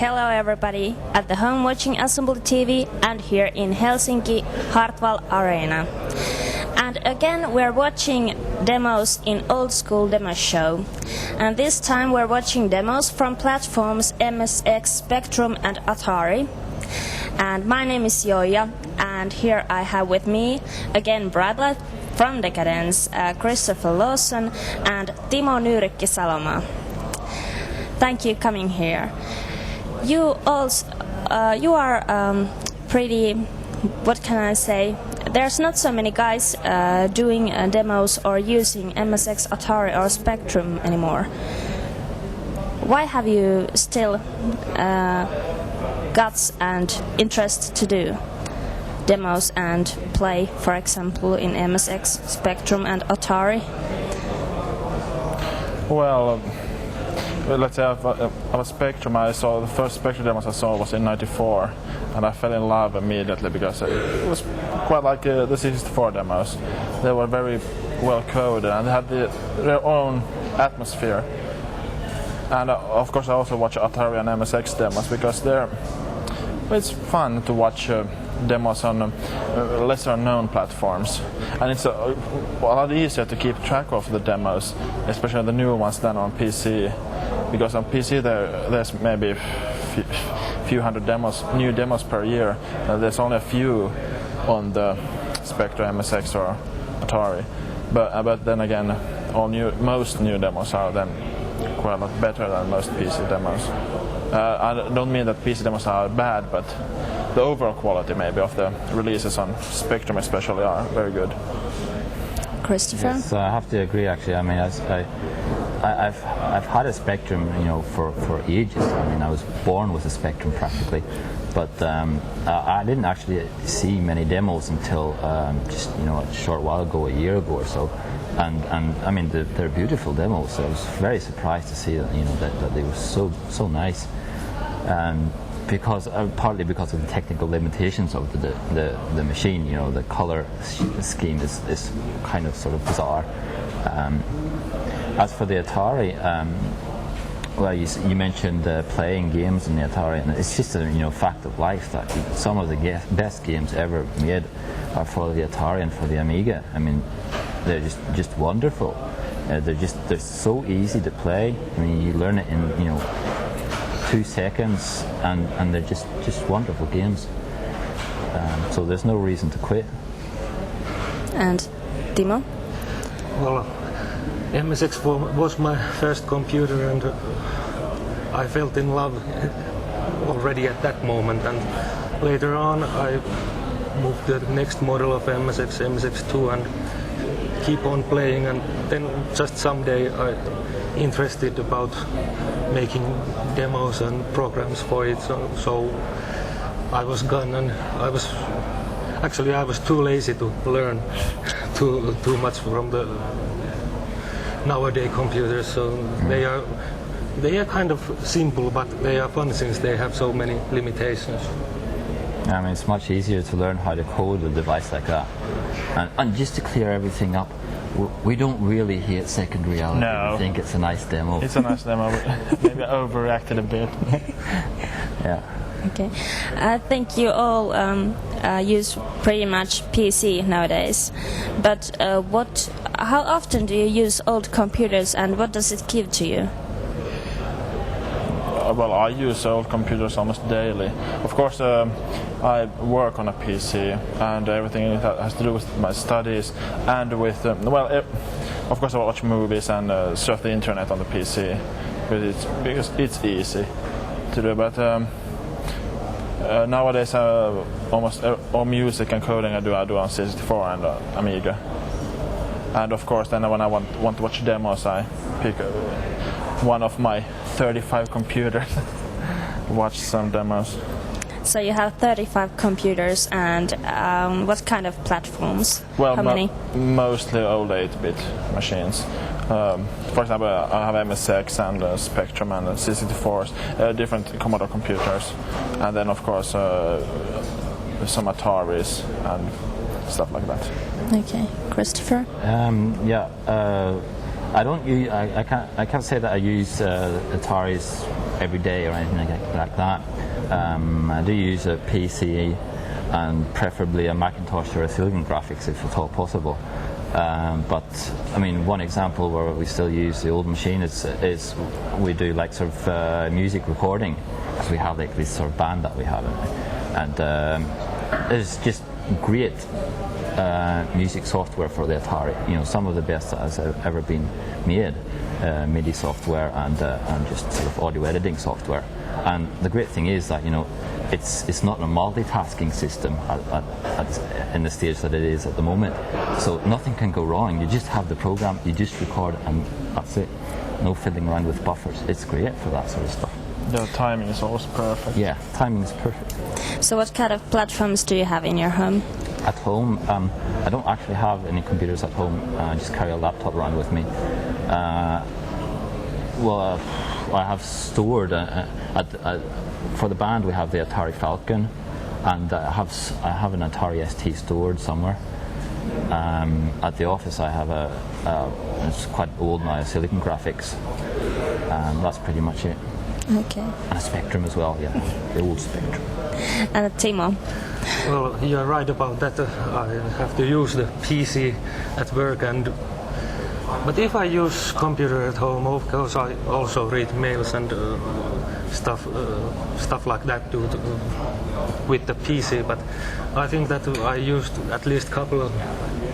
hello everybody at the home watching Assembly TV and here in Helsinki Hartwall Arena. And again we're watching demos in Old School Demo Show. And this time we're watching demos from platforms MSX, Spectrum and Atari. And my name is Joija, and here I have with me again Bradley from Decadence, Christopher Lawson and Timo Nyrikki-Saloma. Thank you coming here. You are pretty, what can I say, there's not so many guys doing demos or using MSX, Atari or Spectrum anymore. Why have you still guts and interest to do demos and play, for example, in MSX, Spectrum and Atari? Well, let's say I was Spectrum. The first Spectrum demos I saw was in '94, and I fell in love immediately because it was quite like the 64 demos. They were very well coded and they had their own atmosphere. And of course I also watch Atari and MSX demos because it's fun to watch demos on lesser known platforms, and it's a lot easier to keep track of the demos, especially the new ones, than on PC, because on PC there's maybe a few hundred new demos per year, and there's only a few on the Spectrum, MSX or Atari, but then again most new demos are then quite a lot better than most PC demos. I don't mean that PC demos are bad, but the overall quality maybe of the releases on Spectrum especially are very good. Christopher? Yes, I have to agree actually. I mean, I've had a Spectrum, for ages. I mean, I was born with a Spectrum practically, but I didn't actually see many demos until just a short while ago, a year ago or so. And I mean, they're beautiful demos. So I was very surprised to see that that they were so nice. Partly because of the technical limitations of the machine, the color scheme is kind of sort of bizarre. As for the Atari, well, you mentioned playing games in the Atari, and it's just a fact of life that some of the best games ever made are for the Atari and for the Amiga. I mean, they're just wonderful. They're so easy to play. I mean, you learn it in 2 seconds, and they're just wonderful games. So there's no reason to quit. And Timo? Well, MSX was my first computer, and I felt in love already at that moment. And later on, I moved to the next model of MSX, MSX2, and keep on playing. And then just someday I interested about making demos and programs for it, so I was gone, and I was too lazy to learn too much from the nowadays computers. So they are kind of simple, but they are fun since they have so many limitations. I mean, it's much easier to learn how to code a device like that. And just to clear everything up, we don't really hate Second Reality. No. We think it's a nice demo. It's a nice demo. Maybe I overreacted a bit. Yeah. Okay. I think you all use pretty much PC nowadays. But how often do you use old computers, and what does it give to you? Well, I use old computers almost daily. Of course, I work on a PC, and everything that has to do with my studies and with, of course I watch movies and surf the internet on the PC, because it's easy to do. But nowadays, almost all music and coding I do on C64 and Amiga. And of course, then when I want to watch demos, I pick one of my 35 computers, watch some demos. So you have 35 computers, and what kind of platforms? Well, how many? Mostly old 8-bit machines. For example, I have MSX and Spectrum and C64s, different Commodore computers, and then of course some Ataris and stuff like that. Okay, Christopher. I don't use. I can't say that I use Atari's every day or anything like that. I do use a PC and preferably a Macintosh or a Silicon Graphics if at all possible. But I mean, one example where we still use the old machine is we do like sort of music recording, because we have like this sort of band that we have, and it's just great music software for the Atari. You know, some of the best that has ever been made, MIDI software and just sort of audio editing software. And the great thing is that, you know, it's not a multitasking system in the stage that it is at the moment. So nothing can go wrong. You just have the program, you just record, and that's it. No fiddling around with buffers. It's great for that sort of stuff. The timing is always perfect. Yeah, timing is perfect. So what kind of platforms do you have in your home? At home, I don't actually have any computers at home. I just carry a laptop around with me. I have stored for the band we have the Atari Falcon, and I have an Atari ST stored somewhere. At the office I have it's quite old now, a Silicon Graphics. That's pretty much it. Okay. And a Spectrum as well, yeah, the old Spectrum. And Timo? Well, you're right about that. I have to use the PC at work, but if I use computer at home, of course I also read mails and stuff like that with the PC. But I think that I used at least a couple of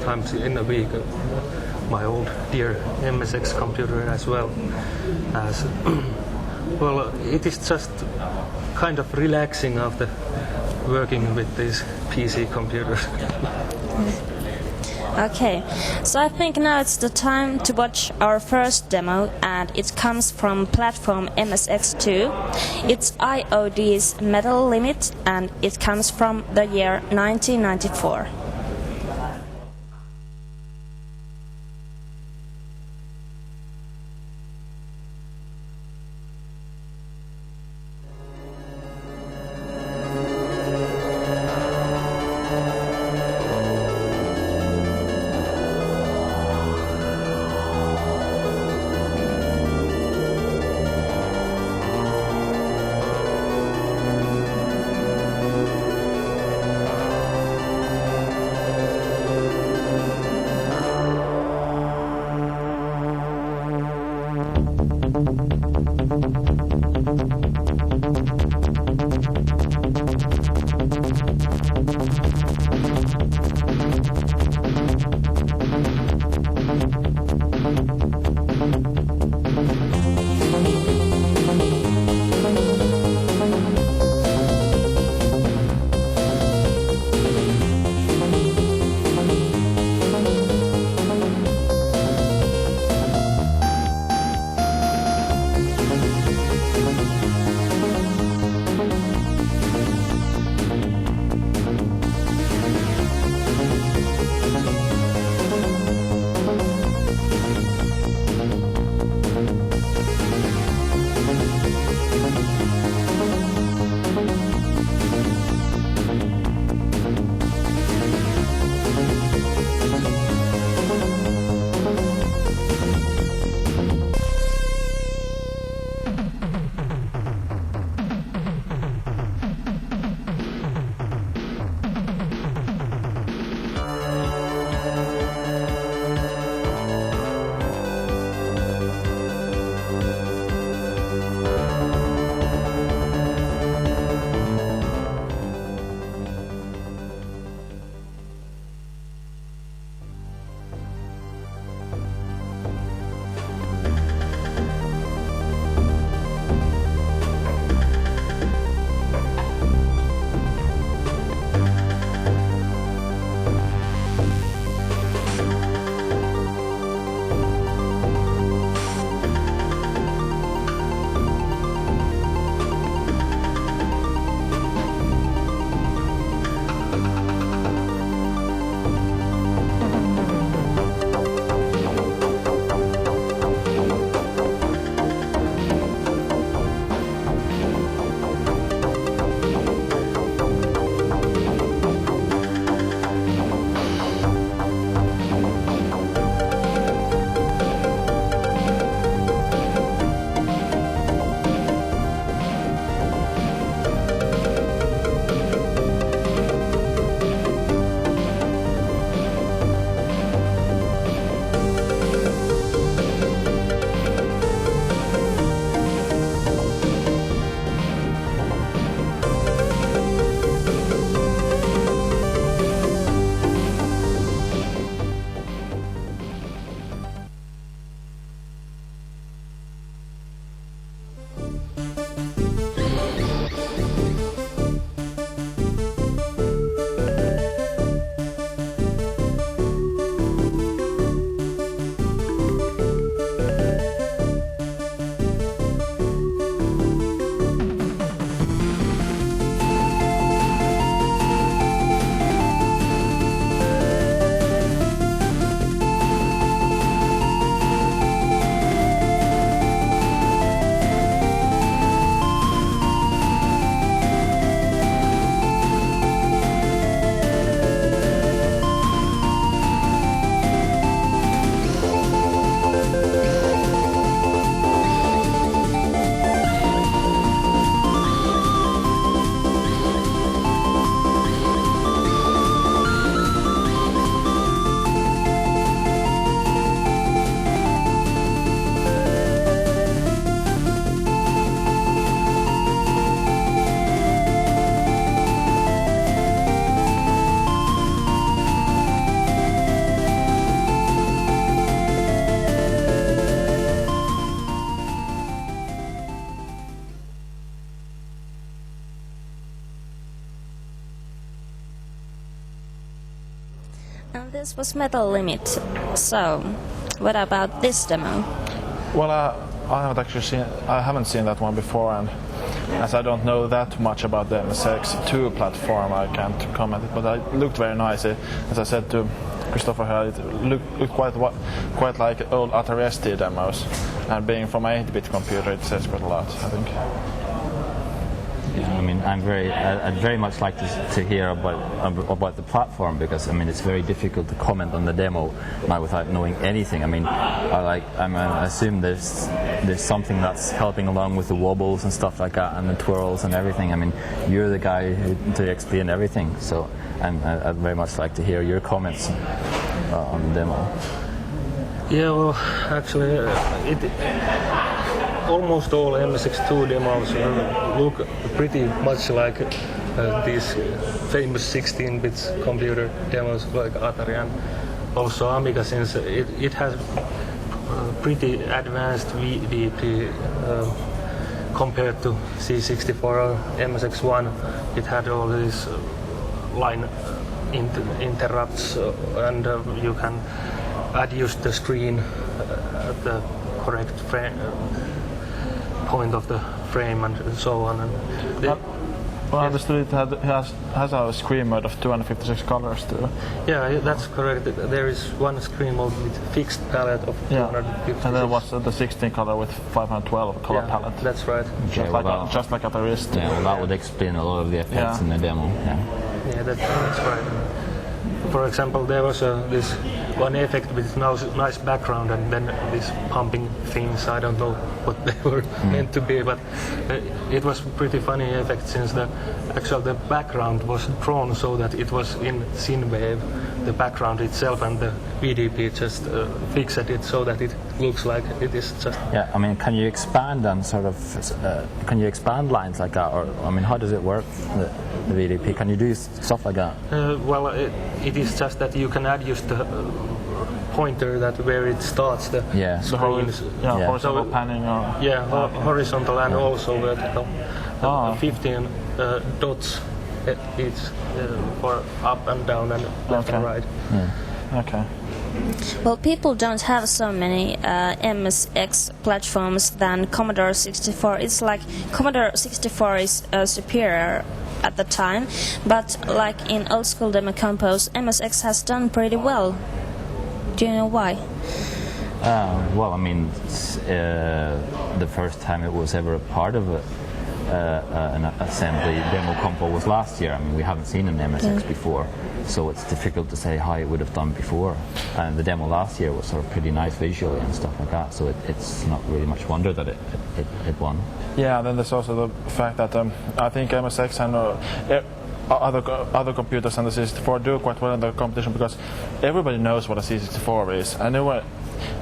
times in a week my old dear MSX computer as well. Well, it is just kind of relaxing after working with these PC computers. Okay, so I think now it's the time to watch our first demo, and it comes from platform MSX2. It's IOD's Metal Limit, and it comes from the year 1994. And this was Metal Limit. So, what about this demo? Well, I haven't seen that one before, and as I don't know that much about the MSX2 platform, I can't comment it. But it looked very nice. As I said to Christopher here, it looked quite like old Atari ST demos, and being from an 8-bit computer, it says quite a lot, I think. Yeah, I mean, I'd very much like to hear about the platform, because I mean it's very difficult to comment on the demo now without knowing anything. I mean, I assume there's something that's helping along with the wobbles and stuff like that, and the twirls and everything. I mean, you're the guy to explain everything, so I'd very much like to hear your comments on the demo. Yeah, well, actually, almost all MSX2 demos look pretty much like these famous 16-bit computer demos like Atari and also Amiga, since it has pretty advanced VDP compared to C64 or MSX1. It had all these line interrupts and you can adjust the screen at the correct point of the frame and so on. And I understood it has a screen mode of 256 colors too. Yeah, that's correct. There is one screen mode with fixed palette of 256. And then was the 16 color with 512 color palette. That's right. Just like Atari ST. Yeah, well, that would explain a lot of the effects in the demo. Yeah, that's right. For example, there was this one effect with nice background and then these pumping things. I don't know what they were meant to be, but it was pretty funny effect, since the background was drawn so that it was in synwave, the background itself, and the VDP just fixed it so that it looks like it is just. Yeah, I mean, can you expand on can you expand lines like that, or I mean, how does it work? The VDP, can you do stuff like that? Well, it is just that you can adjust the pointer that where it starts the screens. Horizontal panning or horizontal and also vertical. 15 dots each for up and down and left and right. Okay. Well, people don't have so many MSX platforms than Commodore 64. It's like Commodore 64 is superior at the time, but like in Old School Demo Compose, MSX has done pretty well. Do you know why? Well, I mean, the first time it was ever a part of an assembly demo compo was last year. I mean, we haven't seen an MSX before, so it's difficult to say how it would have done before. And the demo last year was sort of pretty nice visually and stuff like that, so it's not really much wonder that it won. Yeah, and then there's also the fact that I think MSX and other computers and the C64 do quite well in the competition, because everybody knows what a C64 is. I know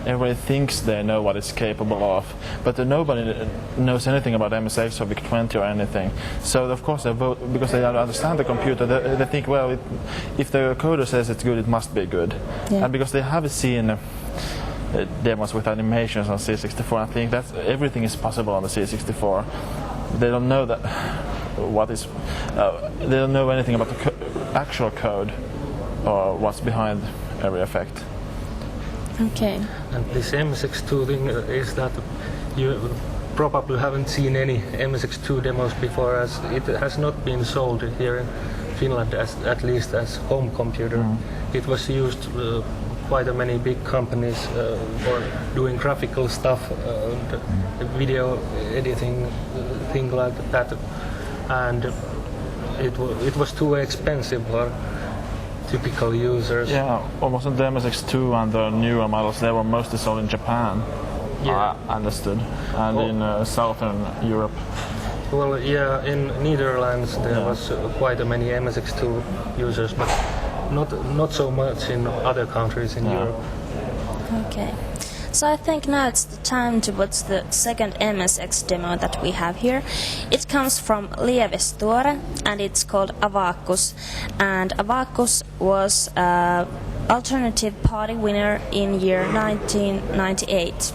everybody thinks they know what it's capable of, but nobody knows anything about MSX or VIC-20 or anything. So of course they vote because they don't understand the computer. They think, well, if the coder says it's good, it must be good. Yeah. And because they have seen demos with animations on C64, I think that everything is possible on the C64. They don't know that they don't know anything about the actual code or what's behind every effect. Okay. And this MSX2 thing is that you probably haven't seen any MSX2 demos before, as it has not been sold here in Finland, at least as home computer. It was used quite many big companies for doing graphical stuff, video editing, thing like that, and it was too expensive for typical users. Yeah, wasn't the MSX2 and the newer models, they were mostly sold in Japan, I understood, and in Southern Europe. Well, yeah, in Netherlands there was quite many MSX2 users, but not so much in other countries in Europe. Okay. So I think now it's the time to watch the second MSX demo that we have here. It comes from Lievestuore and it's called Avakus. And Avakus was an alternative party winner in year 1998.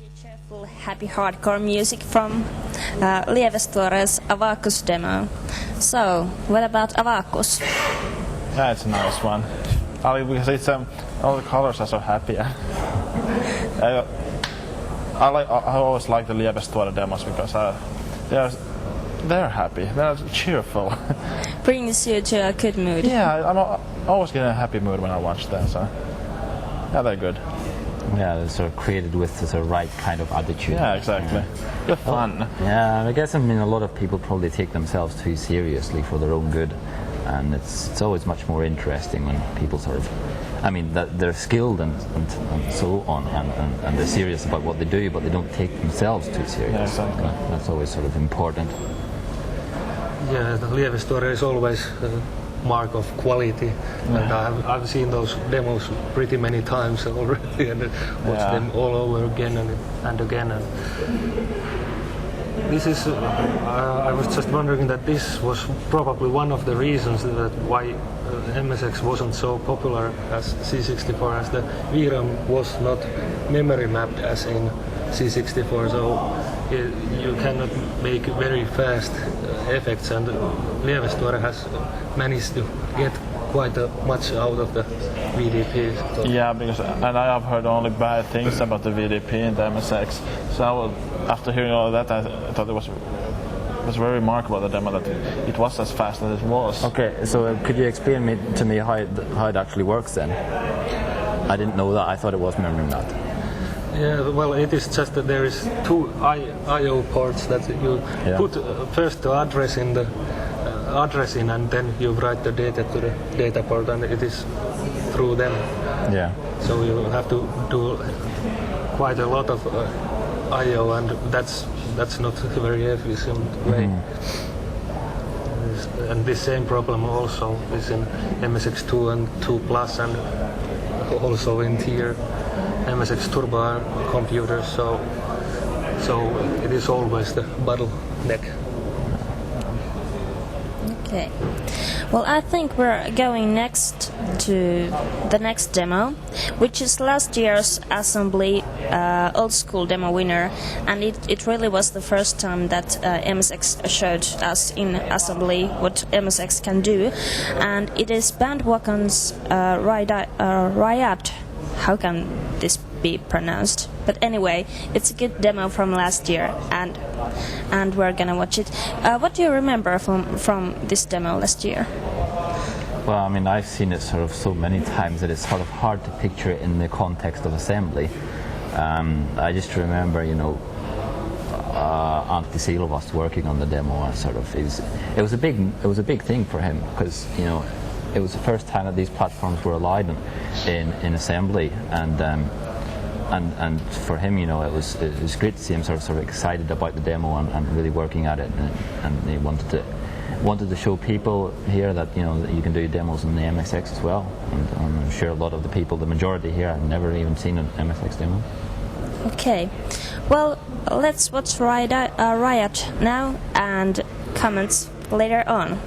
Cheerful, happy hardcore music from Lievestuore's Avakus demo. So, what about Avakus? Yeah, it's a nice one. Because it's all the colors are so happy. I always like the Lievestuore demos because they're happy. They're cheerful. Brings you to a good mood. Yeah, I'm always getting a happy mood when I watch them. So yeah, they're good. Yeah, they're sort of created with the sort of right kind of attitude. Yeah, exactly. They're fun. Yeah, I guess a lot of people probably take themselves too seriously for their own good, and it's always much more interesting when people sort of, that they're skilled and so on, and they're serious about what they do, but they don't take themselves too seriously. Yeah, exactly. That's always sort of important. Yeah, the Lievestuore is always a mark of quality, and I've seen those demos pretty many times already, and watched them all over again and again. And this is, I was just wondering that this was probably one of the reasons that why MSX wasn't so popular as C64, as the VRAM was not memory mapped as in C64, so you cannot make very fast effects, and Lievestuore has managed to get quite much out of the VDP. So. Yeah, and I have heard only bad things about the VDP and the MSX. So after hearing all of that, I thought it was very remarkable, the demo, that it was as fast as it was. Okay, so could you explain to me how it actually works then? I didn't know that. I thought it was memory mapped. Yeah, well, it is just that there is two I/O ports that you put first the address in, and then you write the data to the data port, and it is through them. Yeah. So you have to do quite a lot of I/O, and that's not a very efficient way. And this same problem also is in MSX2 and 2 Plus, and also in tier MSX Turbo computers, so it is always the bottleneck. Okay. Well, I think we're going next to the next demo, which is last year's Assembly Old School demo winner, and it really was the first time that MSX showed us in Assembly what MSX can do, and it is Bandwagon's Riot. How can this be pronounced? But anyway, it's a good demo from last year, and we're gonna watch it. What do you remember from this demo last year? Well, I've seen it sort of so many times that it's sort of hard to picture it in the context of assembly. I just remember, Antti Silvast working on the demo, and sort of it was a big thing for him, because it was the first time that these platforms were allowed in assembly, and for him, it was great to see him sort of excited about the demo and really working at it, and he wanted to show people here that that you can do demos in the MSX as well, and I'm sure a lot of the people, the majority here, have never even seen an MSX demo. Okay, well, let's watch Riot now, and comments later on.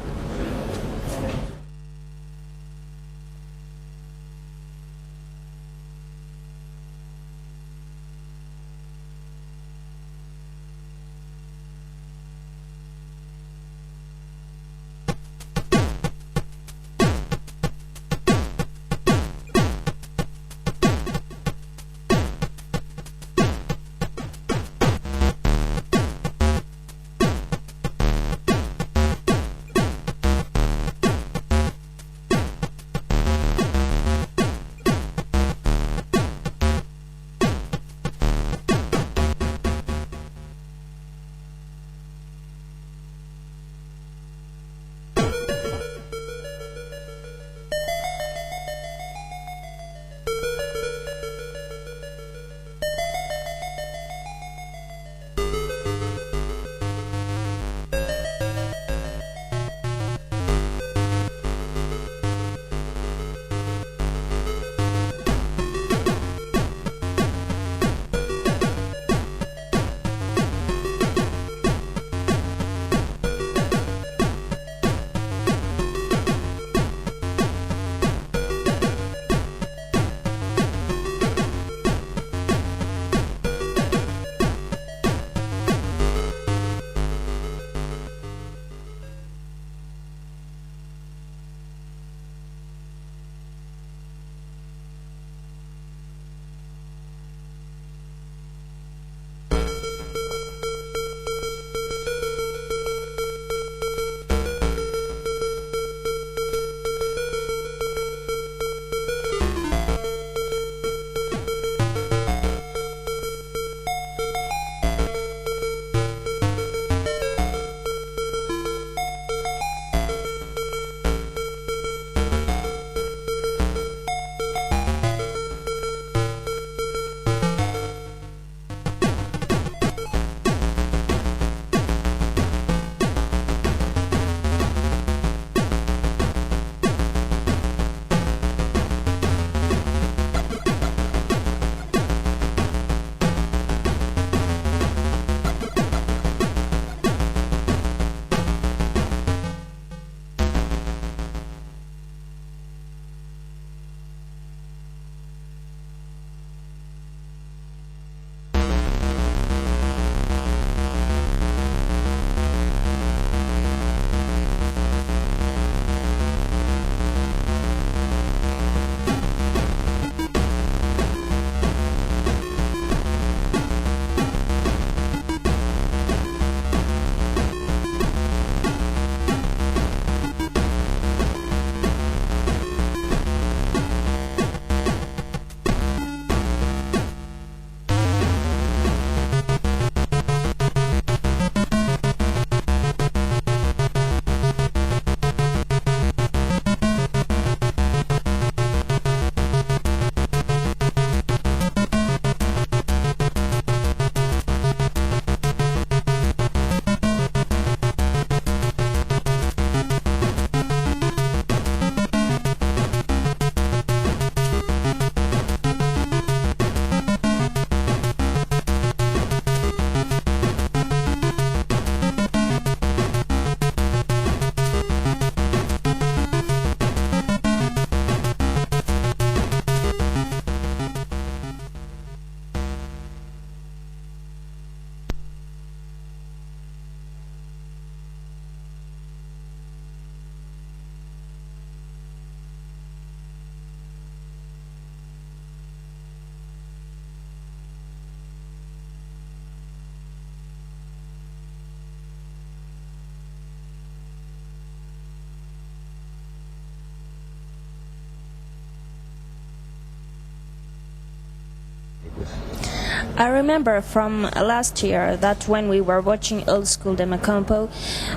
I remember from last year that when we were watching Old School Demo Compo,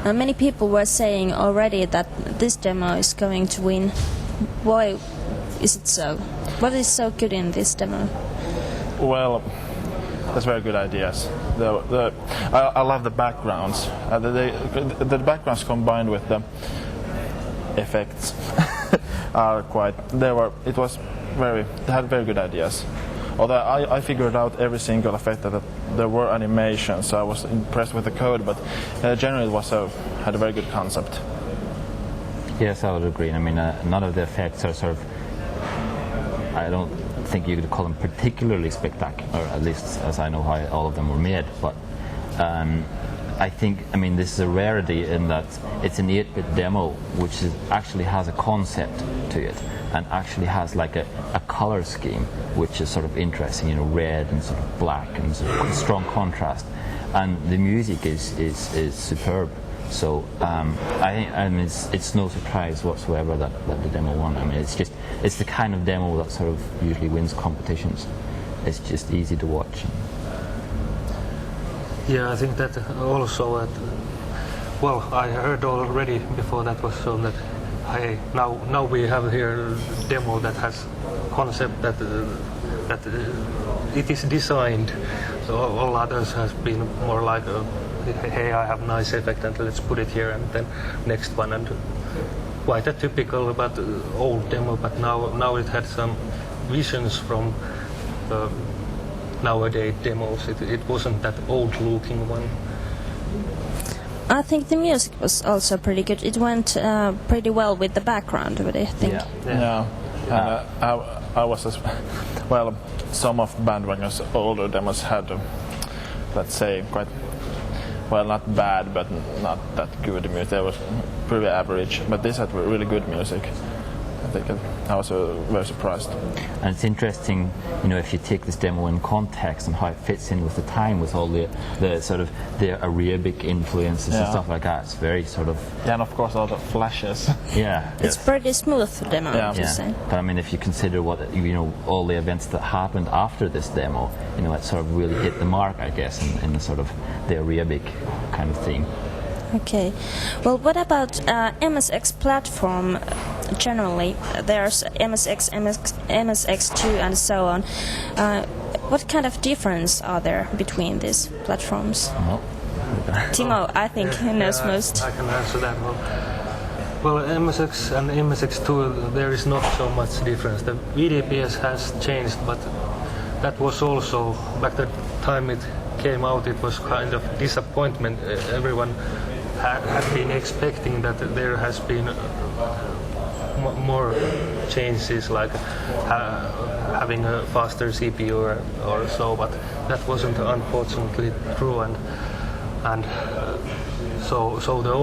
many people were saying already that this demo is going to win. Why is it so? What is so good in this demo? Well, there's very good ideas. I love the backgrounds. The backgrounds combined with the effects are quite. They had very good ideas. Although I figured out every single effect that there were animations, so I was impressed with the code. But generally, it had a very good concept. Yes, I would agree. I mean, none of the effects are sort of. I don't think you could call them particularly spectacular, or at least as I know how all of them were made. But I think, I mean, this is a rarity in that it's an 8-bit demo which actually has a concept to it and actually has like a color scheme which is sort of interesting, you know, red and sort of black and sort of strong contrast. And the music is superb. So I think, I mean, it's no surprise whatsoever that the demo won. I mean, it's the kind of demo that sort of usually wins competitions. It's just easy to watch. Yeah, I think that also. Well, I heard already before that was shown that now we have here a demo that has concept that it is designed. So all others has been more like hey, I have nice effect and let's put it here and then next one, and quite a typical but old demo. But now it had some visions from nowadays demos. It wasn't that old looking one. I think the music was also pretty good. It went pretty well with the background, what I think. Yeah. I was well. Some of Bandwagon's older demos had, let's say, quite well, not bad, but not that good music. They was pretty average, but this had really good music. I think I was very surprised. And it's interesting, you know, if you take this demo in context and how it fits in with the time, with all the sort of the Arabic influences and stuff like that. It's very sort of. Yeah, and of course all the flashes. Yeah, it's pretty smooth demo. Yeah. But I mean, if you consider what, you know, all the events that happened after this demo, you know, it sort of really hit the mark, I guess, in the sort of the Arabic kind of theme. Okay. Well, what about MSX platform? Generally, there's MSX, MSX2, and so on. What kind of difference are there between these platforms? Well, Timo, I think, knows most. I can answer that one. Well, MSX and MSX2, there is not so much difference. The VDPS has changed, but that was also, back the time it came out, it was kind of disappointment. Everyone had been expecting that there has been more changes, like having a faster CPU or so, but that wasn't unfortunately true, and so the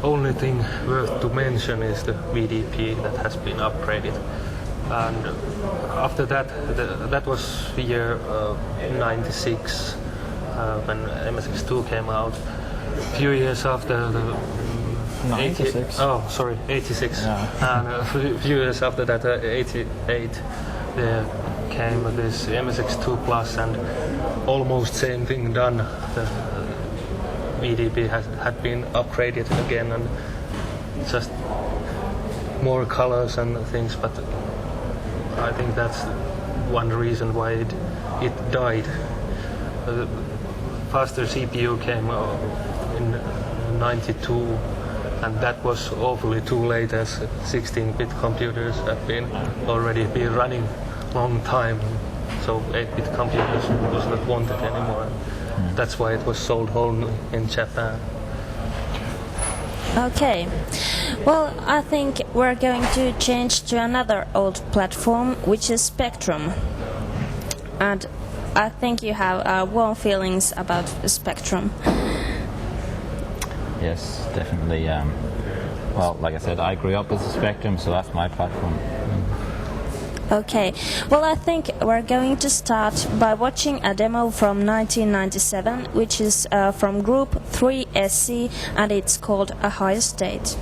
only thing worth to mention is the VDP that has been upgraded. And after that, that was the year 96 when MSX2 came out. A few years after the 96. 86. Yeah. And a few years after that, 88, there came this MSX2 Plus, and almost same thing done. The VDP had been upgraded again, and just more colors and things. But I think that's one reason why it died. The faster CPU came in 92. And that was awfully too late, as 16-bit computers have been running long time. So 8-bit computers was not wanted anymore. That's why it was sold only in Japan. Okay. Well, I think we're going to change to another old platform, which is Spectrum. And I think you have warm feelings about Spectrum. Yes, definitely. Well, like I said, I grew up with the Spectrum, so that's my platform. Okay. Well, I think we're going to start by watching a demo from 1997, which is from Group 3SC, and it's called A Higher State.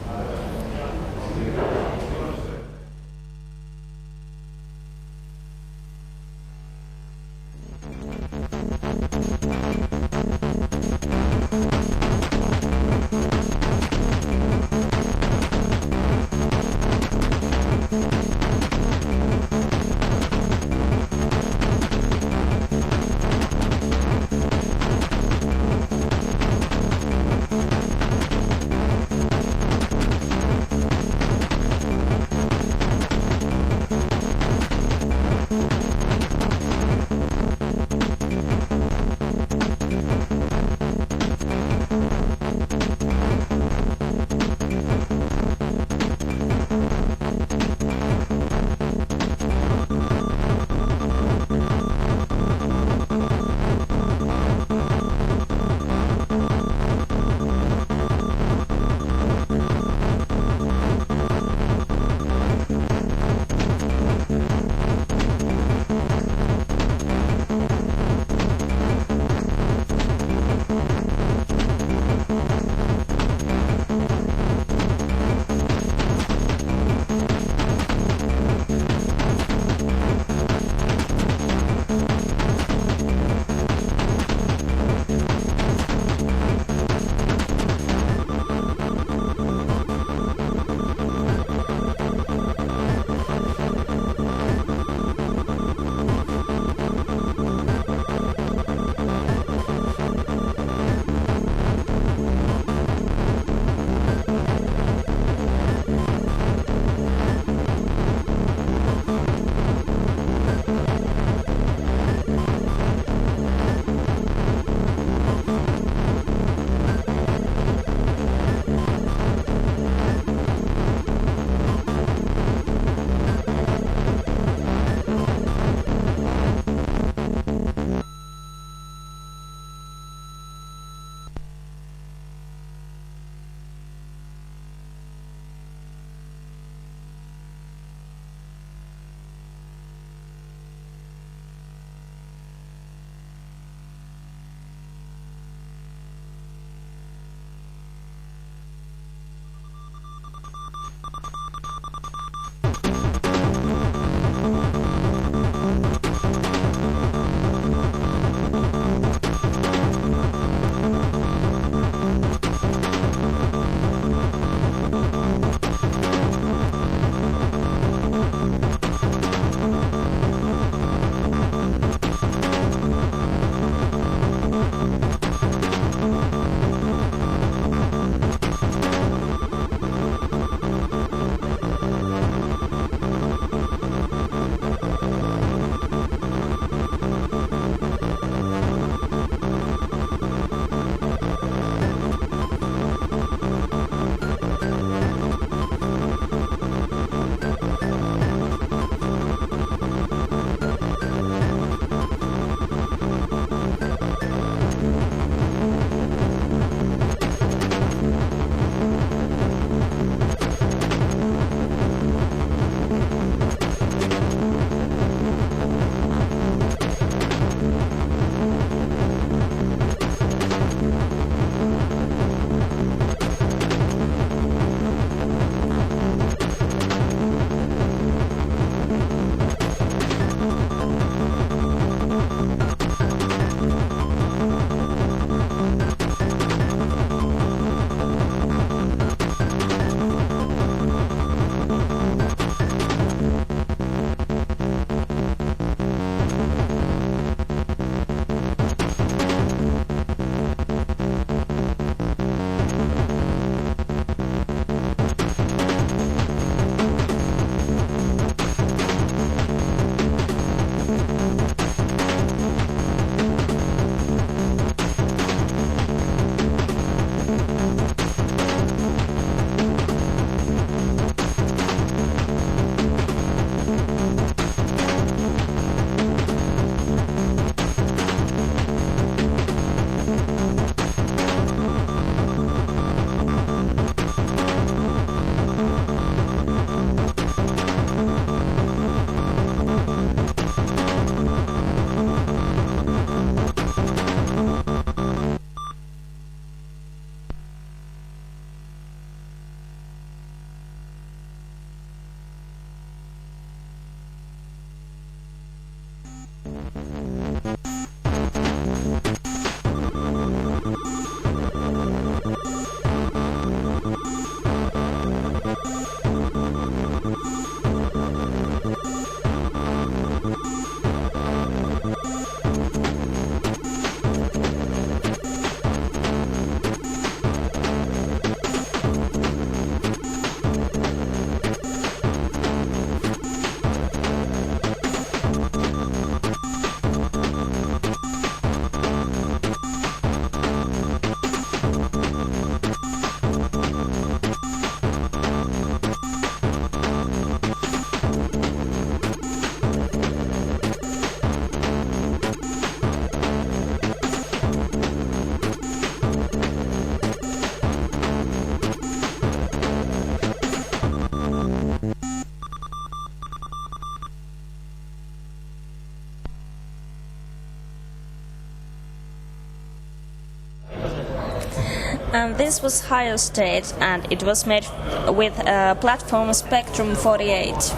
And this was higher state, and it was made with a platform Spectrum 48.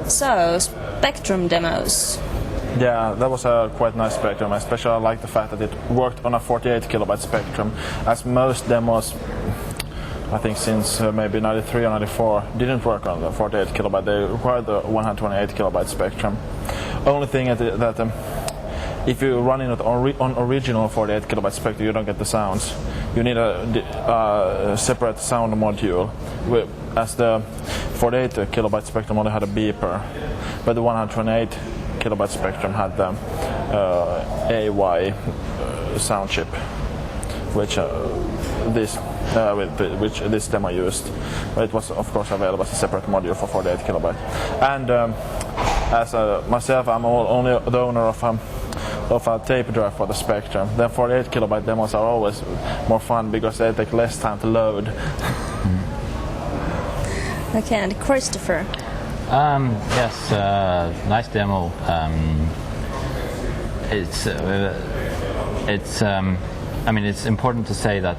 So, Spectrum demos. Yeah, that was a quite nice Spectrum. Especially I like the fact that it worked on a 48 kilobyte Spectrum, as most demos, I think since maybe 93 or 94, didn't work on the 48 kilobyte. They required the 128 kilobyte Spectrum. Only thing that if you run it on original 48 kilobyte Spectrum, you don't get the sounds. You need a separate sound module, as the 48 kilobyte Spectrum only had a beeper, but the 128 kilobyte Spectrum had the AY sound chip, which this demo used. But it was of course available as a separate module for 48 kilobyte. And as myself, I'm only the owner of a tape drive for the Spectrum. The 48 kilobyte demos are always more fun because they take less time to load. Okay, and Christopher. Yes, nice demo. I mean, it's important to say that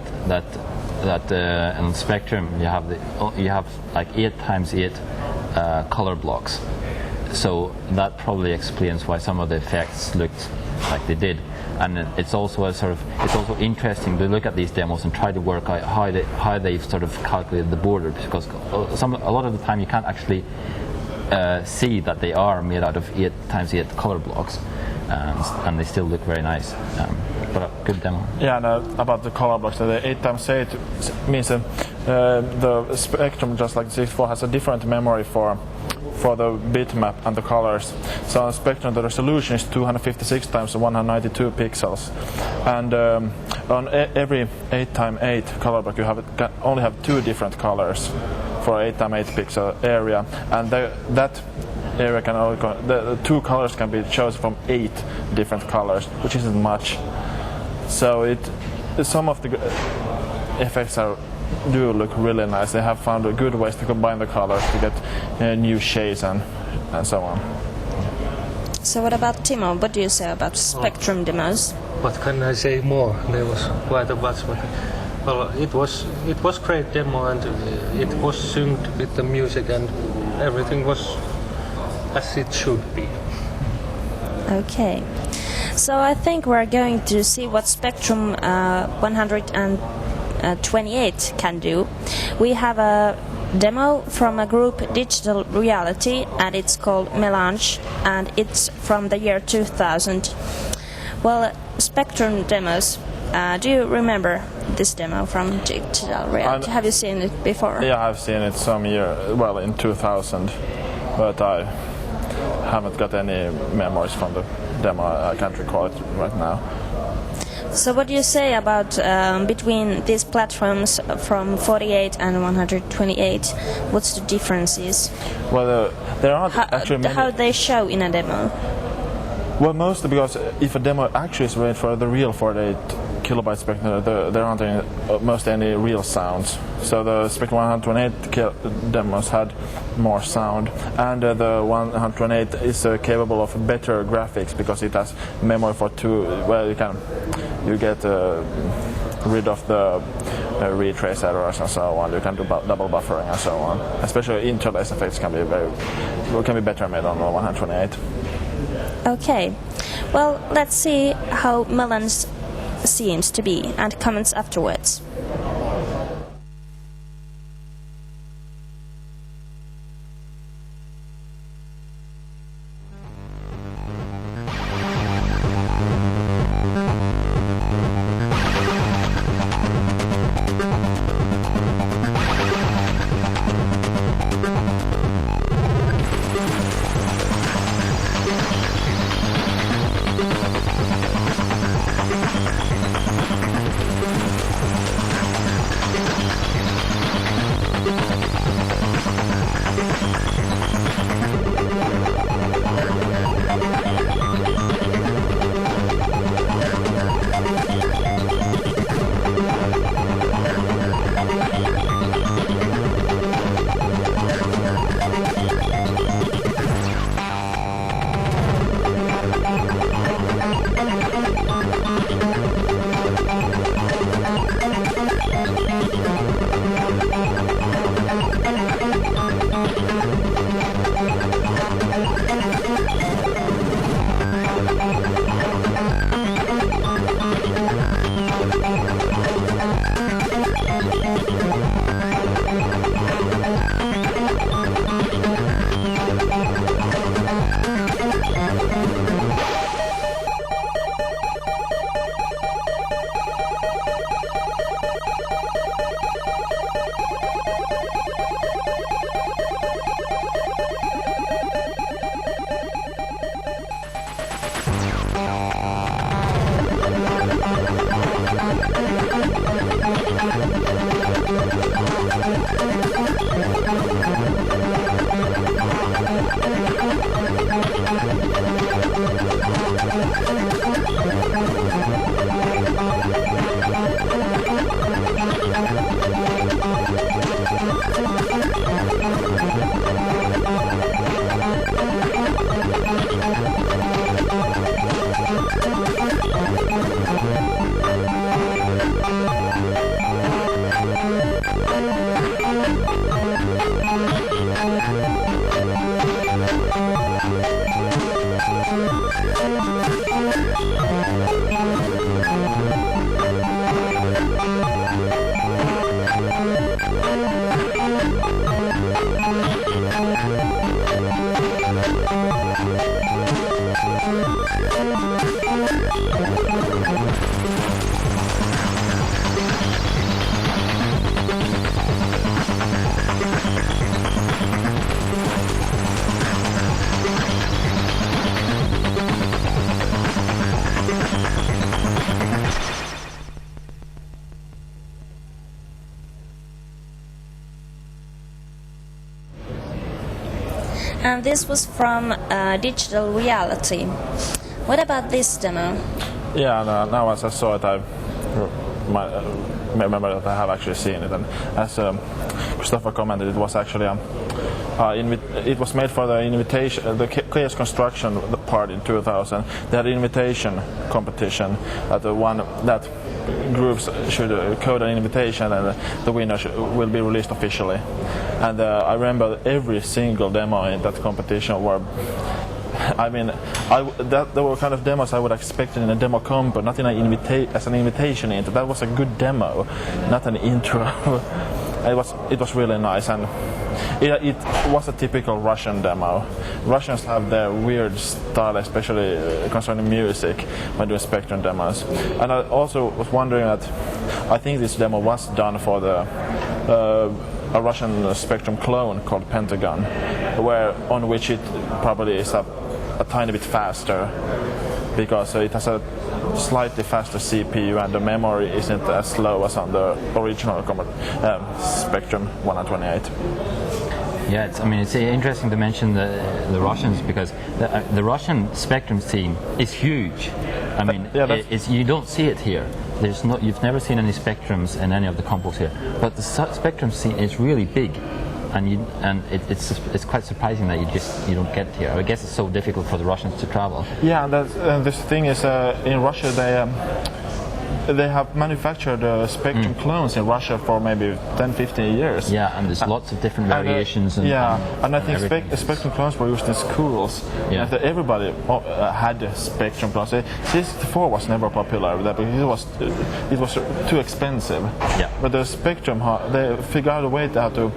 in Spectrum you have like 8x8 color blocks. So that probably explains why some of the effects looked like they did. And it's also interesting to look at these demos and try to work out how they've sort of calculated the border, because a lot of the time you can't actually see that they are made out of 8x8 color blocks, and they still look very nice. But a good demo. Yeah, and about the color blocks, the 8x8 means the Spectrum, just like the 64, has a different memory for the bitmap and the colors. So on Spectrum the resolution is 256 times 192 pixels, and on every 8x8 color block you can only have 2 different colors for 8x8 pixel area, and that area can only the 2 colors can be chosen from 8 different colors, which isn't much. So some of the effects do look really nice. They have found good ways to combine the colors to get new shades and so on. So what about Timo? What do you say about Spectrum demos? What can I say more? There was quite a bunch. Well, it was great demo, and it was synced with the music, and everything was as it should be. Okay. So I think we're going to see what Spectrum 128 can do. We have a demo from a group Digital Reality, and it's called Melange, and it's from the year 2000. Well, Spectrum demos, do you remember this demo from Digital Reality? Have you seen it before? Yeah, I've seen it in 2000, but I haven't got any memories from the demo. I can't recall it right now. So what do you say about between these platforms from 48 and 128? What's the differences? Well, there aren't actually many. How they show in a demo? Well, mostly because if a demo actually is made for the real 48 kilobyte Spectrum, there aren't any real sounds. So the Spectrum 128 demos had more sound, and the 128 is capable of better graphics because it has memory for 2. Well, you get rid of the retrace errors and so on. You can do double buffering and so on. Especially interlace effects can be better made on the 128. Okay, well, let's see how Melange seems to be, and comments afterwards. And this was from Digital Reality. What about this demo? Yeah, now as I saw it, I remember that I have actually seen it. And as Christopher commented, it was actually it was made for the invitation, the Chaos Construction part in 2000. They had an invitation competition that groups should code an invitation, and the winner will be released officially. And I remember every single demo in that competition were. I mean, there were kind of demos I would expect in a demo comp, but not in as an invitation into. That was a good demo, not an intro. It was really nice, and it was a typical Russian demo. Russians have their weird style, especially concerning music, when doing Spectrum demos. And I also was wondering that I think this demo was done for a Russian Spectrum clone called Pentagon, on which it probably is a tiny bit faster, because it has a slightly faster CPU and the memory isn't as slow as on the original Spectrum 128. Yeah, it's interesting to mention the Russians, because the Russian Spectrum scene is huge. I mean, you don't see it here. You've never seen any Spectrums in any of the compos here, but the Spectrum scene is really big, and it's quite surprising that you don't get it here. I guess it's so difficult for the Russians to travel. Yeah, and this thing is in Russia they have manufactured Spectrum clones in Russia for maybe 10-15 years. Yeah, and there's lots of different variations. And I think Spectrum clones were used in schools. Yeah. And everybody had Spectrum clones. C64 was never popular with that because it was too expensive. Yeah. But the Spectrum, they figured out a way how to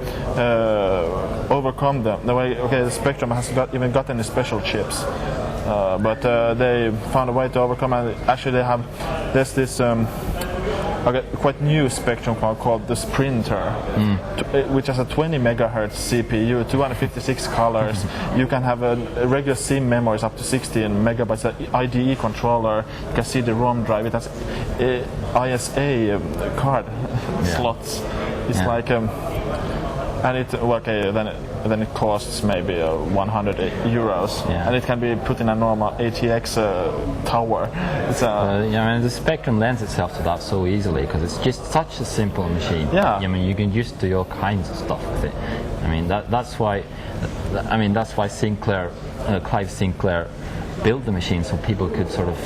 overcome them. The Spectrum has even gotten special chips. But they found a way to overcome, and actually there's this quite new Spectrum called the Sprinter, which has a 20 megahertz CPU, 256 colors. You can have a regular SIM memories up to 16 megabytes, IDE controller. You can see the ROM drive. It has ISA card slots. It's like and then it costs maybe 100 euros, and it can be put in a normal ATX tower. The Spectrum lends itself to that so easily because it's just such a simple machine. Yeah. I mean, you can just do all kinds of stuff with it. I mean, that's why Clive Sinclair built the machine so people could sort of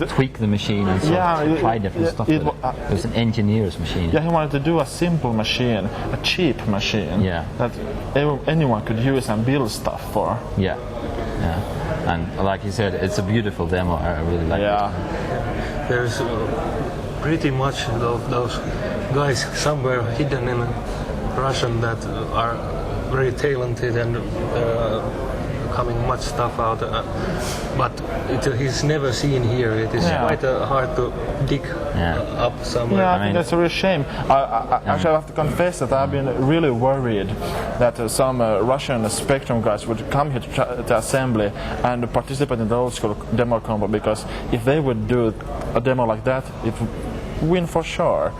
tweak the machine and try different stuff with it. It was an engineer's machine. Yeah, he wanted to do a simple machine, a cheap machine that anyone could use and build stuff for. Yeah. And like you said, it's a beautiful demo. I really like it. There's pretty much of those guys somewhere hidden in Russian that are very talented and coming much stuff out, but he's never seen here. It is quite hard to dig up somewhere. Yeah, I think that's a real shame. Actually, I have to confess that I've been really worried that some Russian Spectrum guys would come here to assembly and participate in the old school demo combo, because if they would do a demo like that, it would win for sure.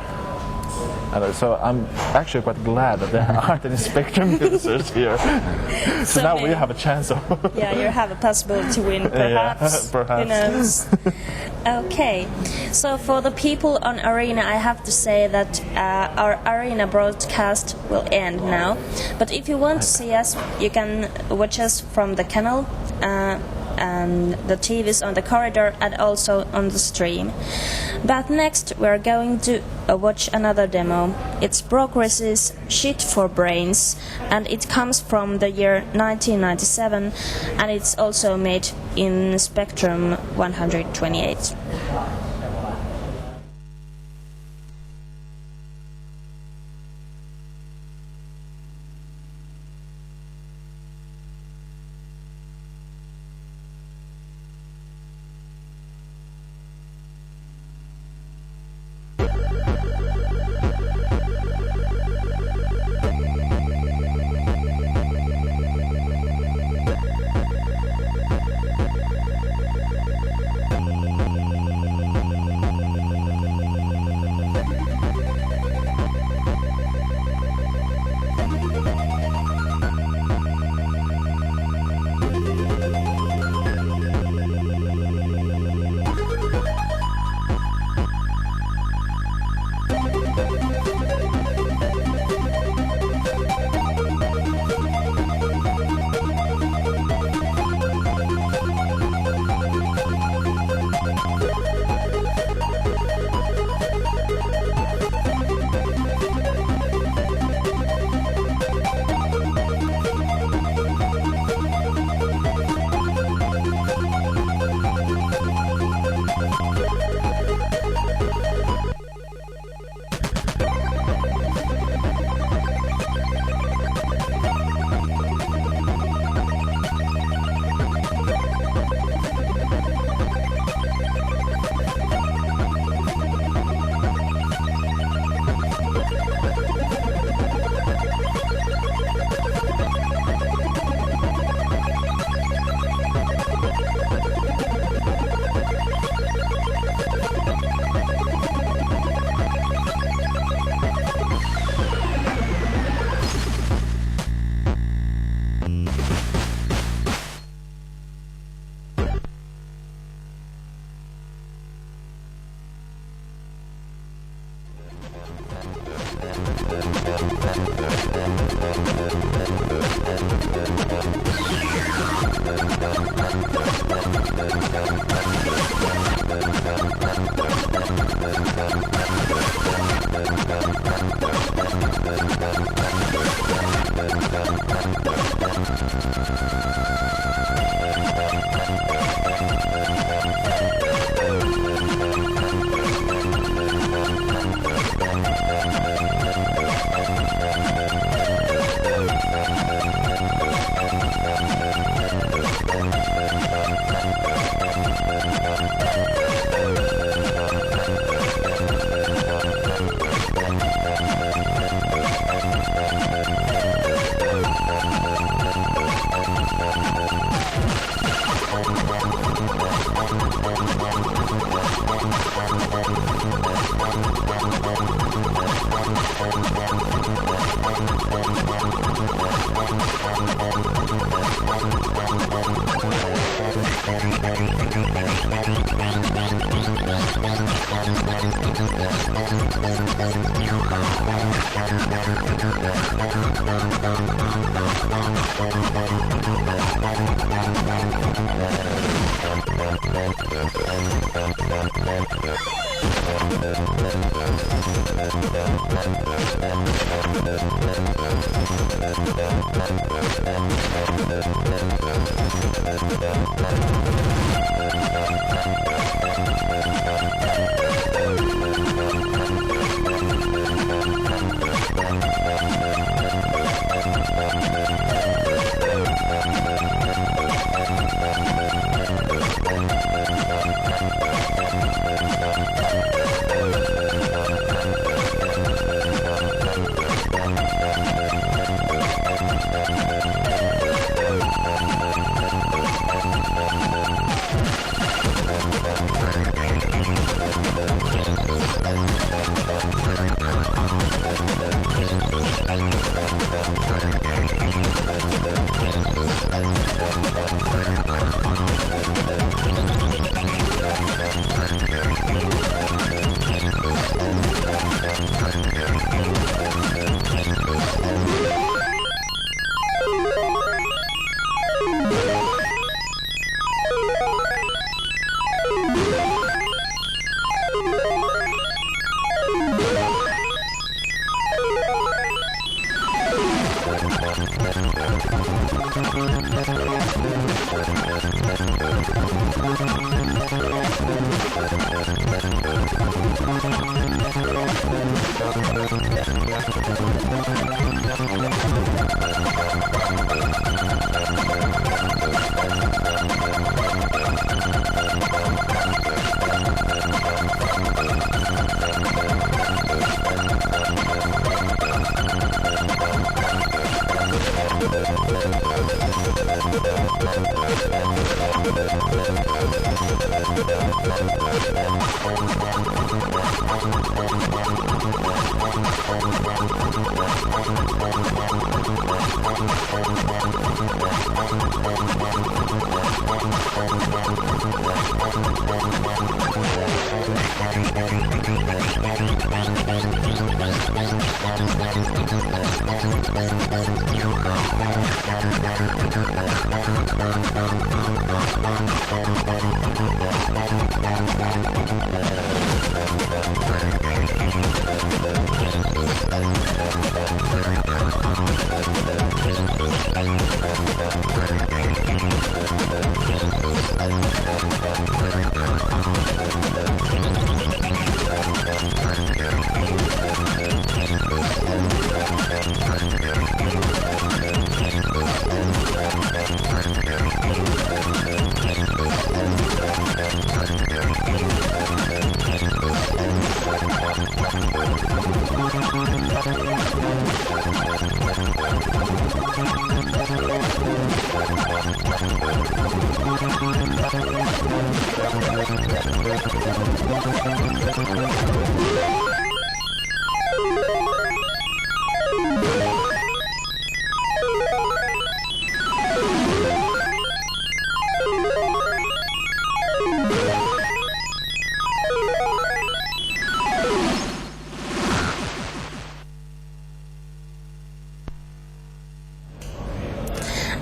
And so I'm actually quite glad that there aren't any Spectrum users here. So now we have a chance of... you have a possibility to win, perhaps. Perhaps. Who knows? Okay, so for the people on Arena, I have to say that our Arena broadcast will end now. But if you want to see us, you can watch us from the canal. And the TVs on the corridor and also on the stream. But next we're going to watch another demo. It's Progress's Shit for Brains, and it comes from the year 1997, and it's also made in Spectrum 128.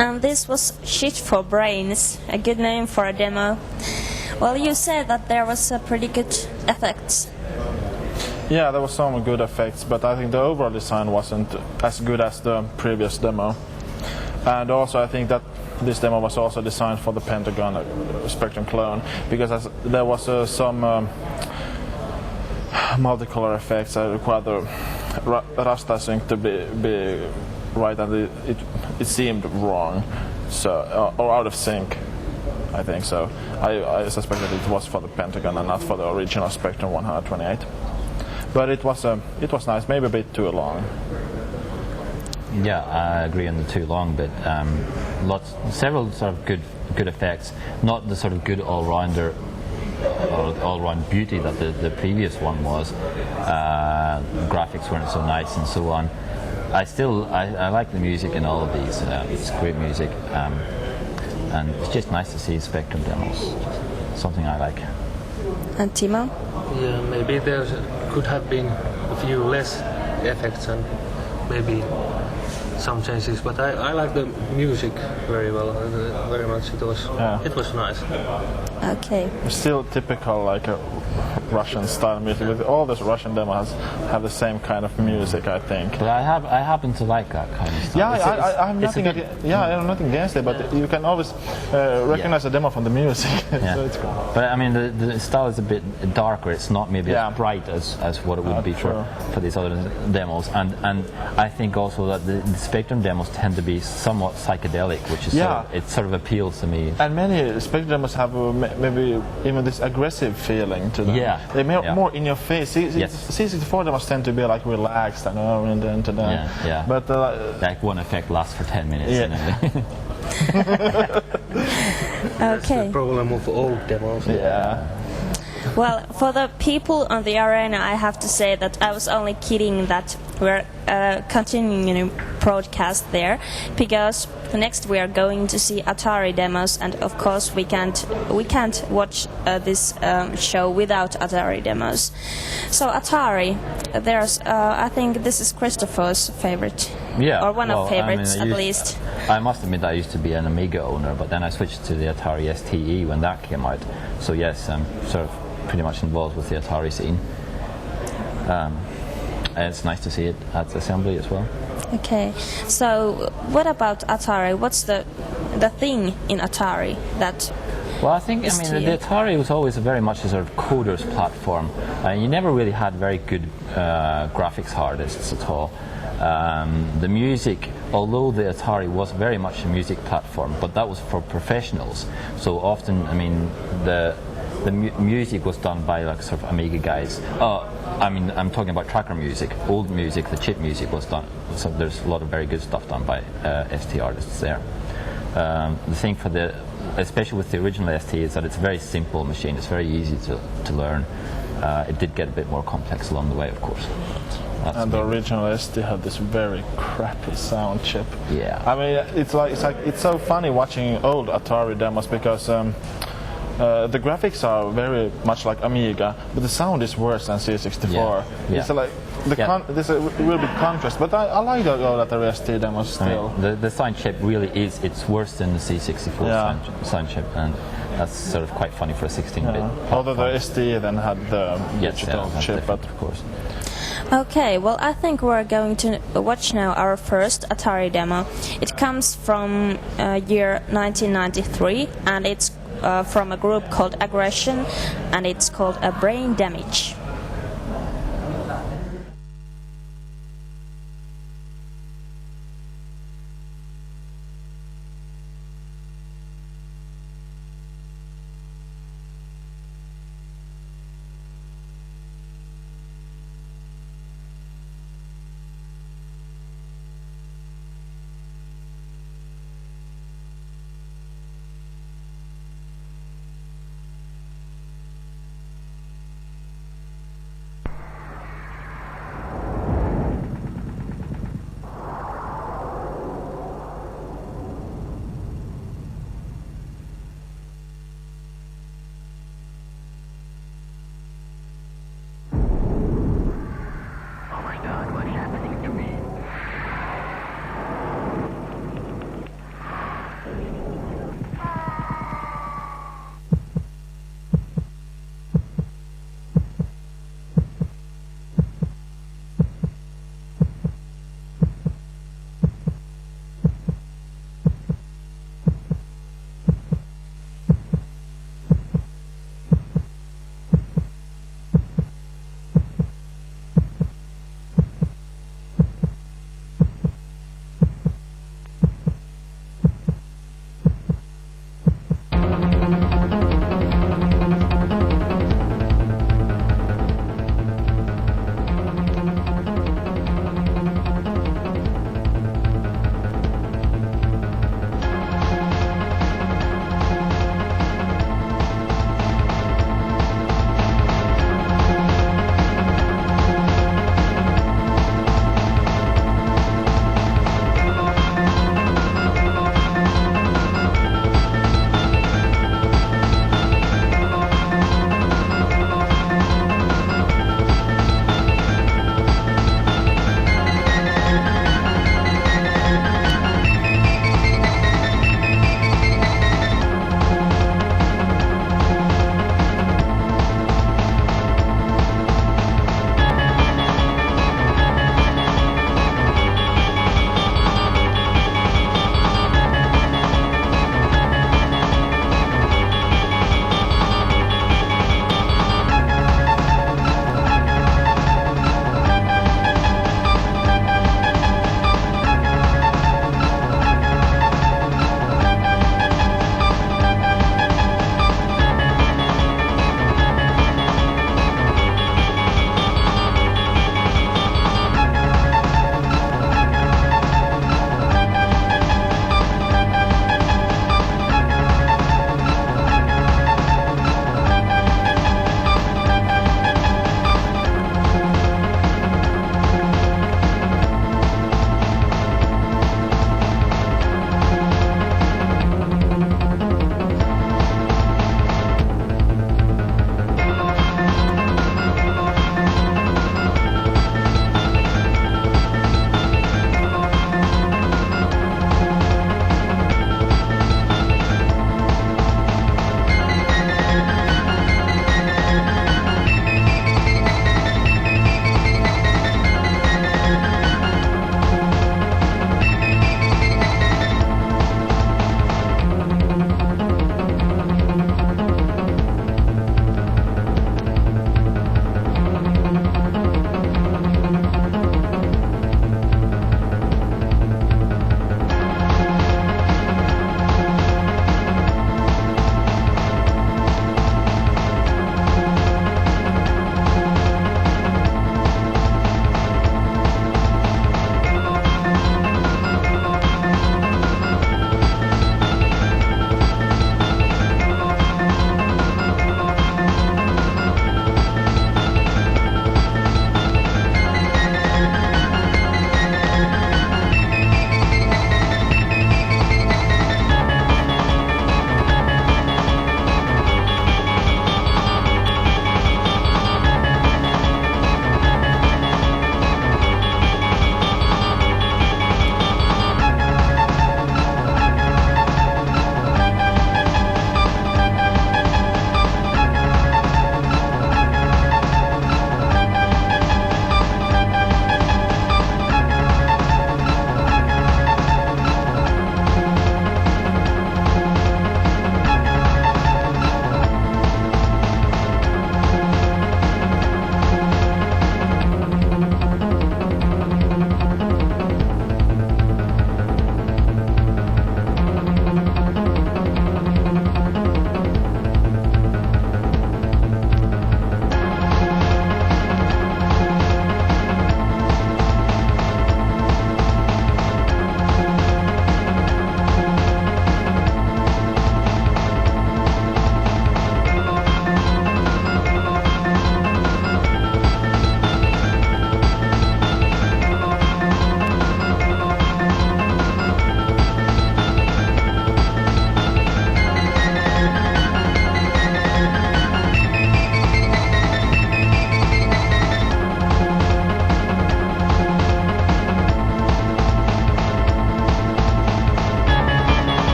And this was Shit for Brains, a good name for a demo. Well, you said that there was a pretty good effects. Yeah, there were some good effects, but I think the overall design wasn't as good as the previous demo. And also I think that this demo was also designed for the Pentagon Spectrum clone, because there was some multicolor effects that required the raster sync to be right, and it seemed wrong, so or out of sync, I think. So I suspect that it was for the Pentagon and not for the original Spectrum 128. But it was nice, maybe a bit too long. Yeah, I agree on the too long bit. Several sort of good effects, not the sort of good all-rounder or all-round beauty that the previous one was. Graphics weren't so nice and so on. I like the music in all of these. It's great music, and it's just nice to see Spectrum demos. Something I like. And Timo? Yeah, maybe there could have been a few less effects and maybe some changes, but I like the music very well, very much. It was nice. Okay. It's still typical like a Russian style music. With all those Russian demos have the same kind of music, I think. But I happen to like that kind of stuff. Yeah, I have nothing. I have nothing against it, but you can always recognize a demo from the music. Yeah. So it's cool. But I mean, the style is a bit darker. It's not maybe as bright as what it would be for these other demos. And I think also that the Spectrum demos tend to be somewhat psychedelic, which is it sort of appeals to me. And many Spectrum demos have maybe even this aggressive feeling to them. Yeah. They're more in your face. C64 demos tend to be like relaxed and to them. Yeah. But like one effect lasts for 10 minutes. Yeah. That's Okay. the problem of old demos. Yeah. Well, for the people on the arena, I have to say that I was only kidding that we're continuing broadcast there, because next we are going to see Atari demos, and of course we can't watch this show without Atari demos. So Atari, there's I think this is Christopher's favorite, or one of favorites at least. I must admit I used to be an Amiga owner, but then I switched to the Atari STE when that came out. So yes, I'm sort of pretty much involved with the Atari scene. And it's nice to see it at Assembly as well. Okay, so what about Atari? What's the thing in Atari that Well, I think, I mean, the Atari was always very much a sort of coder's platform. You never really had very good graphics artists at all. The music, although the Atari was very much a music platform, but that was for professionals. So often, I mean, the music was done by like sort of Amiga guys. I mean, I'm talking about tracker music. Old music, the chip music was done. So there's a lot of very good stuff done by ST artists there. The thing for especially with the original ST, is that it's a very simple machine. It's very easy to learn. It did get a bit more complex along the way, of course. And the original ST had this very crappy sound chip. Yeah. I mean, it's so funny watching old Atari demos because the graphics are very much like Amiga, but the sound is worse than C64. Yeah. It's like there's a real big contrast. But I like the old Atari ST demos still. I mean, the sound chip really it's worse than the C64 sound chip, and that's sort of quite funny for a 16-bit. Yeah. Although the ST then had the digital chip, but of course. Okay, well, I think we're going to watch now our first Atari demo. It comes from year 1993, and it's from a group called Aggression, and it's called A Brain Damage.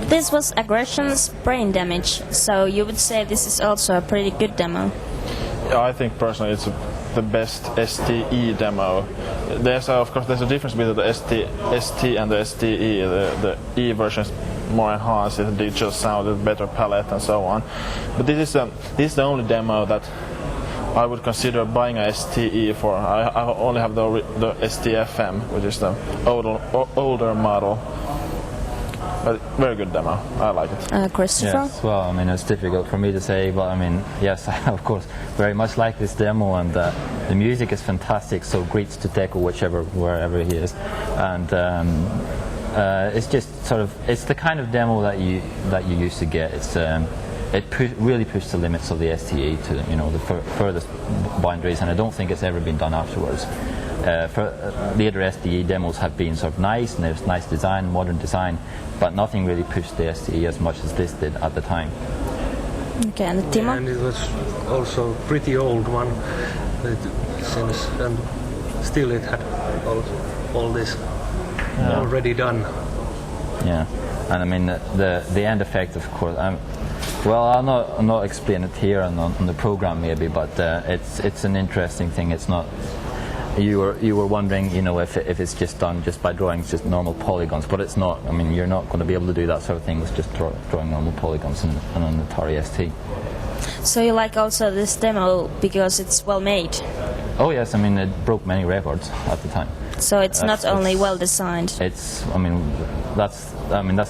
This was Aggression's Brain Damage, so you would say this is also a pretty good demo. Yeah, I think personally it's the best STE demo. Of course there's a difference between the ST and the STE. The E version is more enhanced, it's a digital sound, a better palette and so on. But this is the only demo that I would consider buying a STE for. I only have the STFM, which is the older model. But very good demo. I like it. Christopher? Yes, well, I mean, it's difficult for me to say, but I mean, yes, I of course very much like this demo, and the music is fantastic, so great to tackle wherever he is, and it's just sort of, it's the kind of demo that you used to get. It's really pushed the limits of the STE to the furthest boundaries, and I don't think it's ever been done afterwards. The other STE demos have been sort of nice, and there's nice design, modern design, but nothing really pushed the STE as much as this did at the time. Okay, and Timo? And it was also a pretty old one, and still it had all this already done. Yeah, and I mean the end effect, of course. Well, I'll not explain it here on the program maybe, but it's an interesting thing. It's not. You were wondering, if it's just done just by drawing just normal polygons, but it's not. I mean, you're not going to be able to do that sort of thing with just drawing normal polygons on an Atari ST. So you like also this demo because it's well made? Oh yes, I mean it broke many records at the time. So it's not only well designed. That's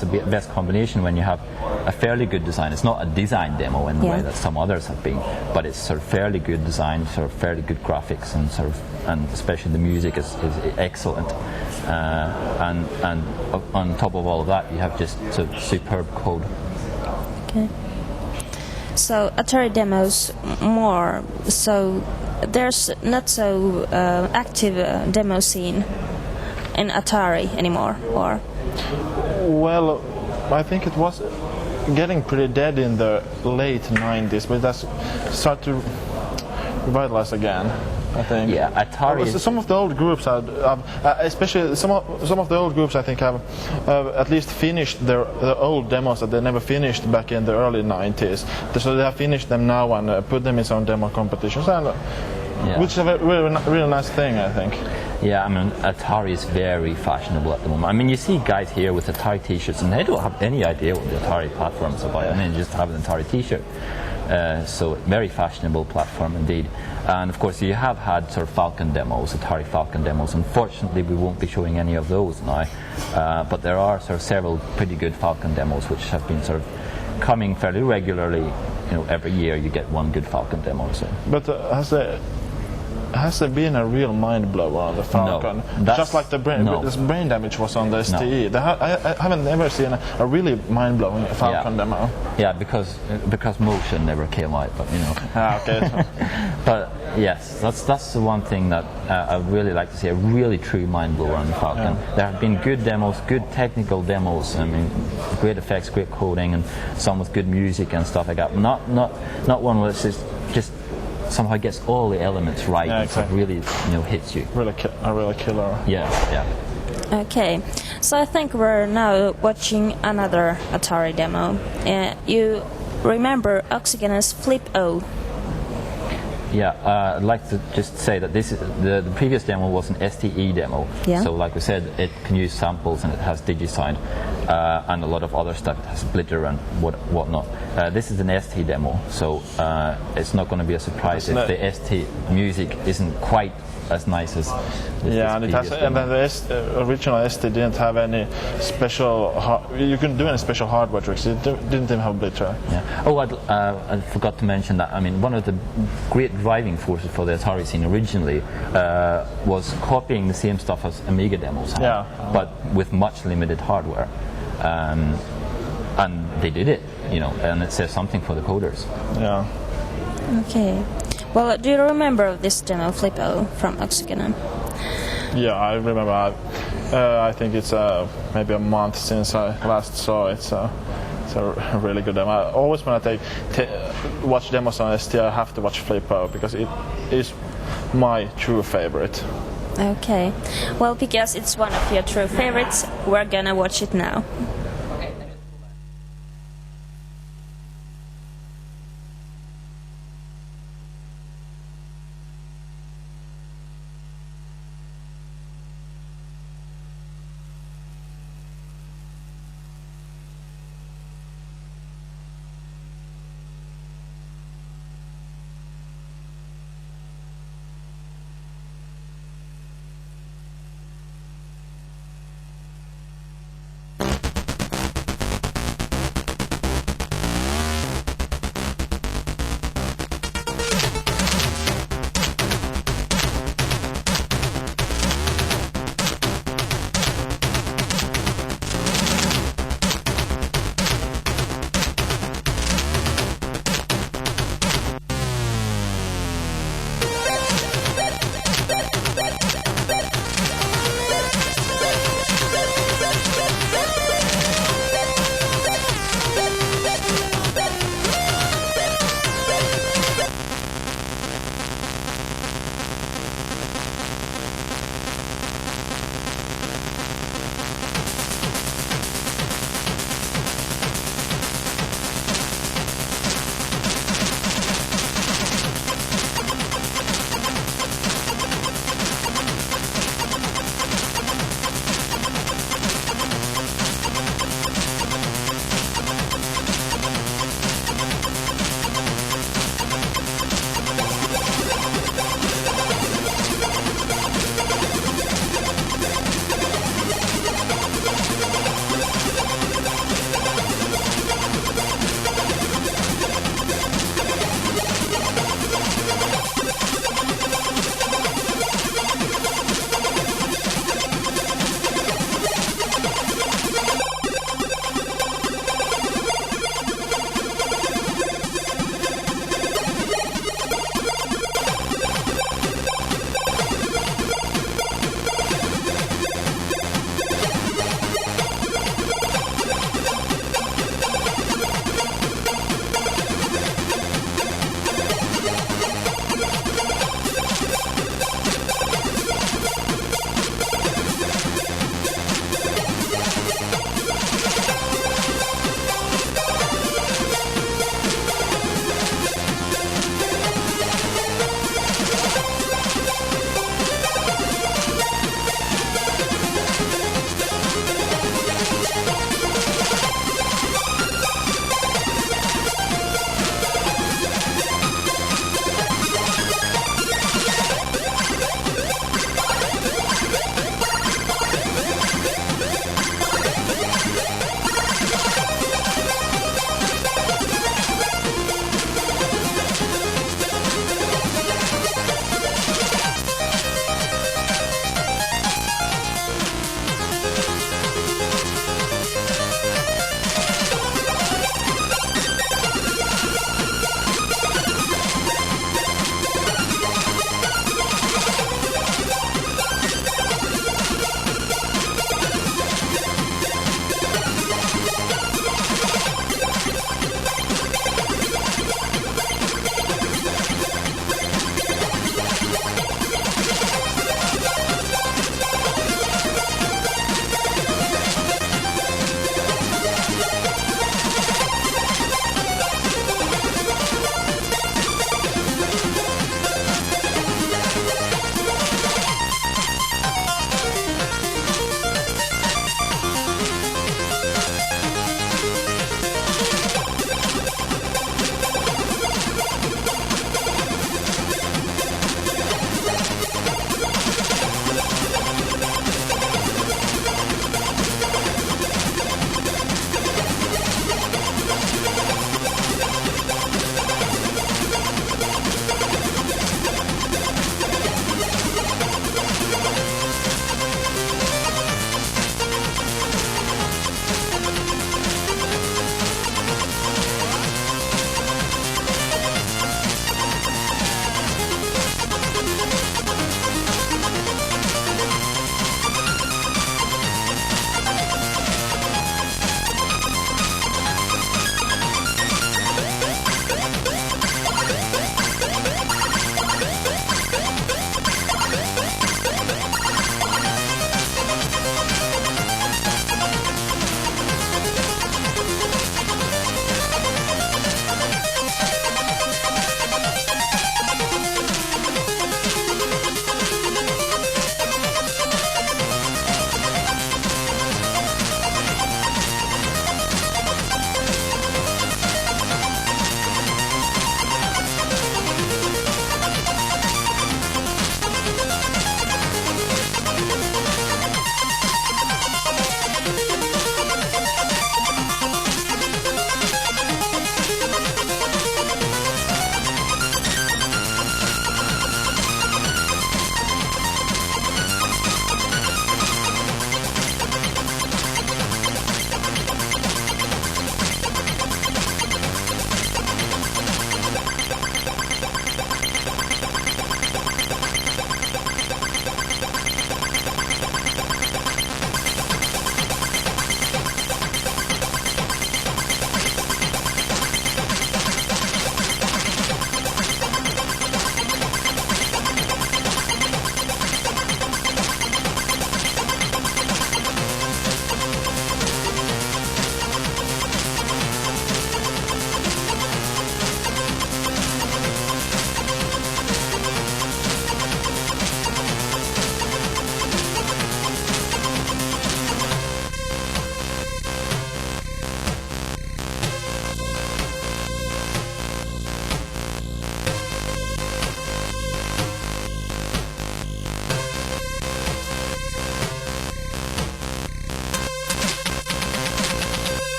the best combination when you have a fairly good design. It's not a design demo in the way that some others have been, but it's sort of fairly good design, sort of fairly good graphics, and especially the music is excellent. And on top of all of that, you have just sort of superb code. Okay. So Atari demos more. So there's not so active demo scene in Atari anymore, or? Well, I think it was getting pretty dead in the late 90s, but that's started to revitalize again, I think. Yeah, Atari. Some of the old groups have, especially some of the old groups, I think, have at least finished the old demos that they never finished back in the early 90s. So they have finished them now and put them in some demo competitions, which is a really nice thing, I think. Yeah, I mean, Atari is very fashionable at the moment. I mean, you see guys here with Atari t-shirts, and they don't have any idea what the Atari platform is about. I mean, they just have an Atari t-shirt. So very fashionable platform indeed. And of course, you have had sort of Falcon demos, Atari Falcon demos. Unfortunately, we won't be showing any of those now. But there are sort of several pretty good Falcon demos which have been sort of coming fairly regularly. Every year you get one good Falcon demo. So. But has there been a real mind blower on the Falcon? No, just like this brain damage was on the STE. No. I haven't ever seen a really mind-blowing Falcon demo. Yeah, because motion never came out, but Okay. But yes, that's the one thing that I really like to see, a really true mind blower on the Falcon. Yeah. There have been good demos, good technical demos. I mean, great effects, great coding, and some with good music and stuff like that. Not one where it's just somehow gets all the elements right. Yeah, exactly. It really hits you. A really killer. Yeah. Okay, so I think we're now watching another Atari demo. You remember Oxygen's Flip-O? Yeah, I'd like to just say that this is the previous demo was an STE demo. Yeah. So like we said, it can use samples and it has DigiSound and a lot of other stuff. It has Splitter and whatnot. This is an ST demo, so it's not going to be a surprise if the ST music isn't quite as nice as and it has, and then the original ST didn't have any special. You couldn't do any special hardware tricks. It didn't even have Blitter. Yeah. Oh, I forgot to mention that. I mean, one of the great driving forces for the Atari scene originally was copying the same stuff as Amiga demos had, but with much limited hardware. And they did it, and it says something for the coders. Yeah. Okay. Well, do you remember this demo Flip-O from Oxygen? Yeah, I remember. I think it's maybe a month since I last saw it, so it's a really good demo. Always when I watch demos on ST, I have to watch Flip-O because it is my true favorite. Okay. Well, because it's one of your true favorites, we're gonna watch it now.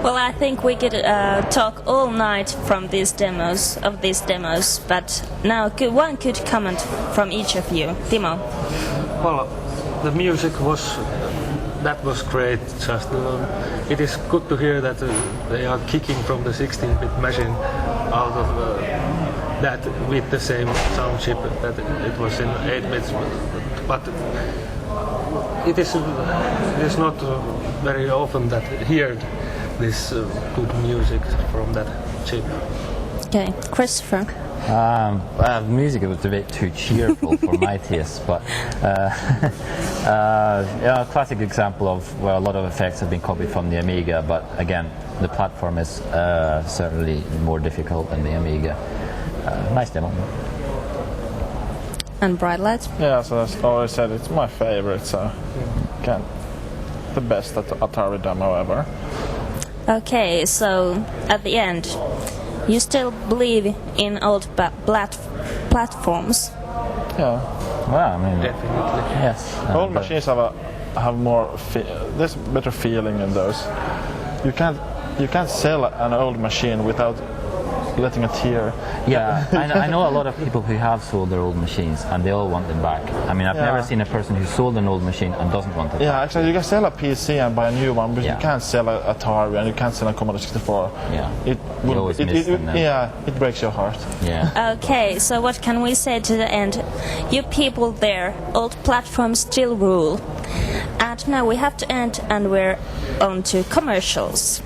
Well, I think we could talk all night from these demos, but now one could comment from each of you. Timo. Well, the music was great. Just it is good to hear that they are kicking from the 16-bit machine out of that with the same sound chip that it was in 8 bits. But it is not very often that hear this good music from that chip. Okay, Christopher. The music was a bit too cheerful for my taste, but a classic example of where a lot of effects have been copied from the Amiga, but again, the platform is certainly more difficult than the Amiga. Nice demo. And Bright Light? Yeah, so as I always said, it's my favorite, so the best Atari demo ever. Okay, so at the end, you still believe in old platforms? Yeah. Well, I mean, Definitely. yes. Old machines have more. There's better feeling in those. You can't sell an old machine without letting a tear. Yeah, I know a lot of people who have sold their old machines and they all want them back. I mean, I've never seen a person who sold an old machine and doesn't want it Yeah, back. actually, you can sell a PC and buy a new one, but you can't sell a Atari and you can't sell a Commodore 64. Yeah, it breaks your heart. Yeah. Okay, so what can we say to the end? You people there, old platforms still rule. And now we have to end and we're on to commercials.